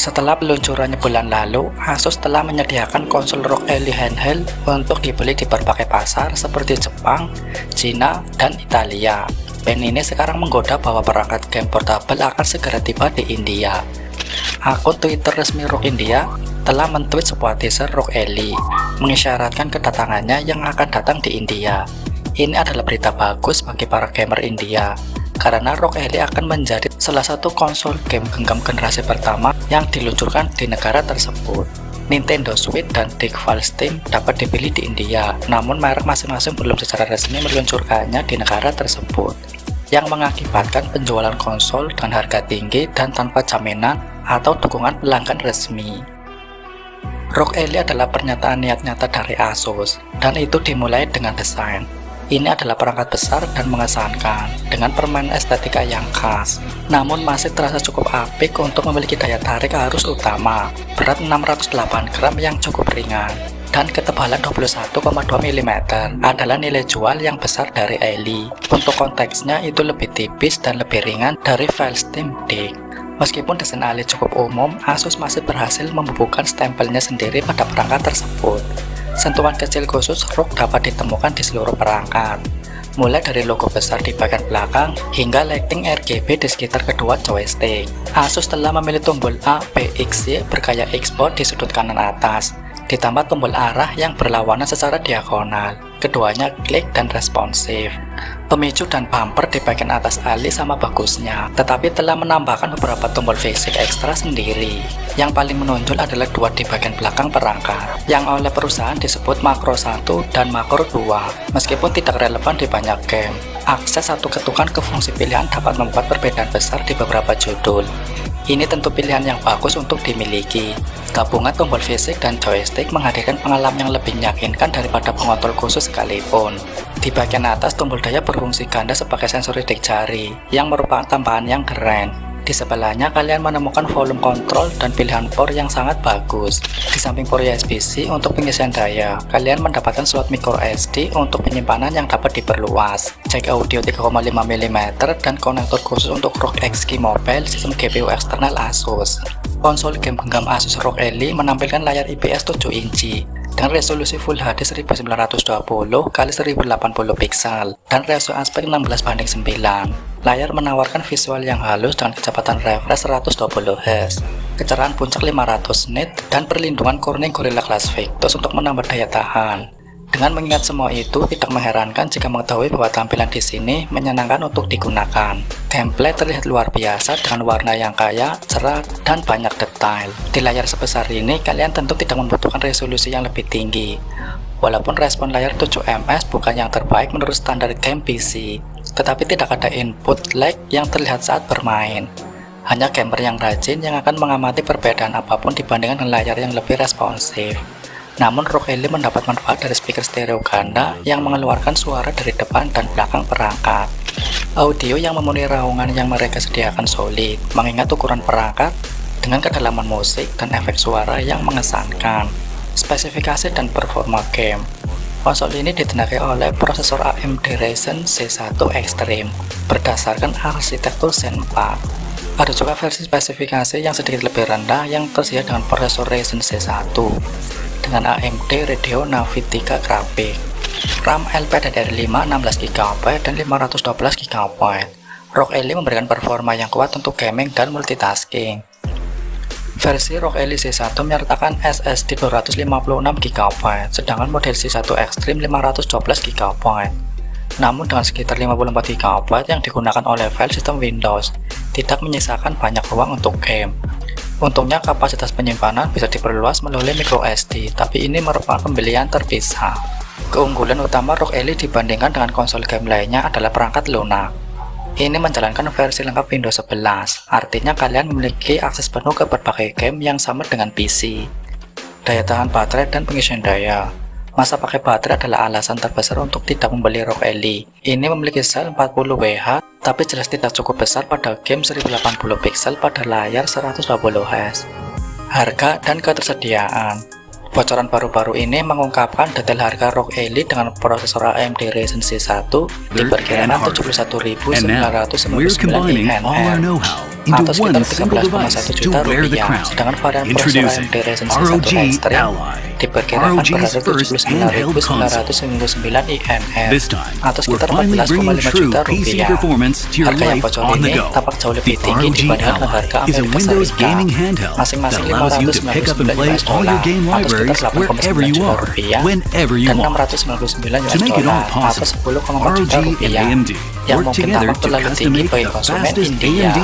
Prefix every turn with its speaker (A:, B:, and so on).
A: Setelah peluncurannya bulan lalu, Asus telah menyediakan konsol ROG Ally handheld untuk dibeli di berbagai pasar seperti Jepang, Cina, dan Italia. Band ini sekarang menggoda bahwa perangkat game portable akan segera tiba di India. Akun Twitter resmi ROG India telah men-tweet sebuah teaser ROG Ally, mengisyaratkan kedatangannya yang akan datang di India. Ini adalah berita bagus bagi para gamer India, karena ROG Ally akan menjadi salah satu konsol game genggam generasi pertama yang diluncurkan di negara tersebut. Nintendo Switch dan Disk File Steam dapat dipilih di India, namun merek masing-masing belum secara resmi meluncurkannya di negara tersebut, yang mengakibatkan penjualan konsol dengan harga tinggi dan tanpa jaminan atau dukungan pelanggan resmi. ROG Ally adalah pernyataan niat nyata dari Asus, dan itu dimulai dengan desain. Ini adalah perangkat besar dan mengesankan, dengan permainan estetika yang khas, namun masih terasa cukup apik untuk memiliki daya tarik arus utama, berat 608 gram yang cukup ringan, dan ketebalan 21,2 mm adalah nilai jual yang besar dari Ally. Untuk konteksnya itu lebih tipis dan lebih ringan dari file Steam Disk. Meskipun desain Ally cukup umum, Asus masih berhasil membubuhkan stempelnya sendiri pada perangkat tersebut. Sentuhan kecil khusus ROG dapat ditemukan di seluruh perangkat, mulai dari logo besar di bagian belakang hingga lighting RGB di sekitar kedua joystick. Asus telah memilih tombol A, B, X, Y bergaya Xbox di sudut kanan atas, ditambah tombol arah yang berlawanan secara diagonal. Keduanya klik dan responsif. Pemicu dan bumper di bagian atas Ally sama bagusnya, tetapi telah menambahkan beberapa tombol fisik ekstra sendiri. Yang paling menonjol adalah dua di bagian belakang perangkat, yang oleh perusahaan disebut Makro 1 dan Makro 2. Meskipun tidak relevan di banyak game, akses satu ketukan ke fungsi pilihan dapat membuat perbedaan besar di beberapa judul. Ini tentu pilihan yang bagus untuk dimiliki. Gabungan tombol fisik dan joystick menghadirkan pengalaman yang lebih meyakinkan daripada pengontrol khusus sekalipun. Di bagian atas, tombol daya berfungsi ganda sebagai sensor sidik jari, yang merupakan tambahan yang keren. Di sebelahnya, kalian menemukan volume control dan pilihan port yang sangat bagus. Di samping port USB-C untuk pengisian daya, kalian mendapatkan slot micro SD untuk penyimpanan yang dapat diperluas, jack audio 3,5 mm, dan konektor khusus untuk ROG XG Mobile sistem GPU eksternal Asus. Konsol game genggam Asus ROG Ally menampilkan layar IPS 7 inci dengan resolusi Full HD 1920x1080 pixel dan rasio aspek 16:9. Layar menawarkan visual yang halus dengan kecepatan refresh 120 Hz, kecerahan puncak 500 nit, dan perlindungan Corning Gorilla Glass Victus untuk menambah daya tahan. Dengan mengingat semua itu, tidak mengherankan jika mengetahui bahwa tampilan di sini menyenangkan untuk digunakan. Gameplay terlihat luar biasa dengan warna yang kaya, cerah, dan banyak detail. Di layar sebesar ini, kalian tentu tidak membutuhkan resolusi yang lebih tinggi. Walaupun respon layar 7ms bukan yang terbaik menurut standar game PC, tetapi tidak ada input lag yang terlihat saat bermain. Hanya gamer yang rajin yang akan mengamati perbedaan apapun dibandingkan dengan layar yang lebih responsif. Namun ROG Ally mendapat manfaat dari speaker stereo ganda yang mengeluarkan suara dari depan dan belakang perangkat. Audio yang memenuhi raungan yang mereka sediakan solid, mengingat ukuran perangkat dengan kedalaman musik dan efek suara yang mengesankan. Spesifikasi dan performa game. Konsol ini ditenagai oleh prosesor AMD Ryzen C1 Extreme berdasarkan arsitektur Zen 4. Ada juga versi spesifikasi yang sedikit lebih rendah yang tersedia dengan prosesor Ryzen C1 dengan AMD Radeon Navi 3 grafik, RAM LPDDR5 16GB dan 512GB. ROG Ally memberikan performa yang kuat untuk gaming dan multitasking. Versi ROG Ally C1 menyertakan SSD 256GB, sedangkan model C1 Extreme 512GB. Namun dengan sekitar 54GB yang digunakan oleh file sistem Windows, tidak menyisakan banyak ruang untuk game. Untungnya kapasitas penyimpanan bisa diperluas melalui micro SD, tapi ini merupakan pembelian terpisah. Keunggulan utama ROG Ally dibandingkan dengan konsol game lainnya adalah perangkat lunak. Ini menjalankan versi lengkap Windows 11, artinya kalian memiliki akses penuh ke berbagai game yang sama dengan PC. Daya tahan baterai dan pengisian daya. Masa pakai baterai adalah alasan terbesar untuk tidak membeli ROG Ally. Ini memiliki sel 40Wh, tapi jelas tidak cukup besar pada game 1080 pixel pada layar 120Hz. Harga dan ketersediaan. Bocoran baru-baru ini mengungkapkan detail harga ROG Ally dengan prosesor AMD Ryzen C1 diperkirakan 71.999 INR
B: into
A: atau
B: one
A: sekitar
B: single
A: 13,1
B: device to
A: juta
B: wear the
A: rupiah.
B: crown.
A: Sedangkan varian prosesor
B: Introducing
A: AMD Ryzen 1
B: ROG
A: Extreme
B: Ally,
A: diperkirakan
B: ROG's
A: berharga
B: first handheld console.
A: 79.999 INR
B: This time,
A: atau
B: we're
A: sekitar
B: finally bringing
A: 14,5
B: true
A: juta
B: PC
A: rupiah.
B: performance to your
A: Harga yang
B: life
A: bocor
B: on the
A: ini
B: go.
A: tampak jauh
B: The
A: lebih tinggi
B: ROG
A: dibandingkan dengan harga
B: Ally is a
A: Amerika
B: Windows
A: Serikat,
B: gaming handheld that
A: masing-masing
B: allows you to pick up and play all your game
A: $512
B: libraries
A: atau sekitar
B: wherever
A: 8,9
B: you
A: juta
B: are,
A: rupiah
B: whenever you
A: dan
B: want.
A: $699
B: To make it all
A: atau
B: possible,
A: 10,4 juta
B: ROG and
A: rupiah
B: AMD
A: yang
B: work
A: mungkin
B: together
A: tampak
B: to
A: terlalu tinggi
B: custom-make
A: bagi
B: the
A: konsumen
B: fastest
A: India.
B: AMD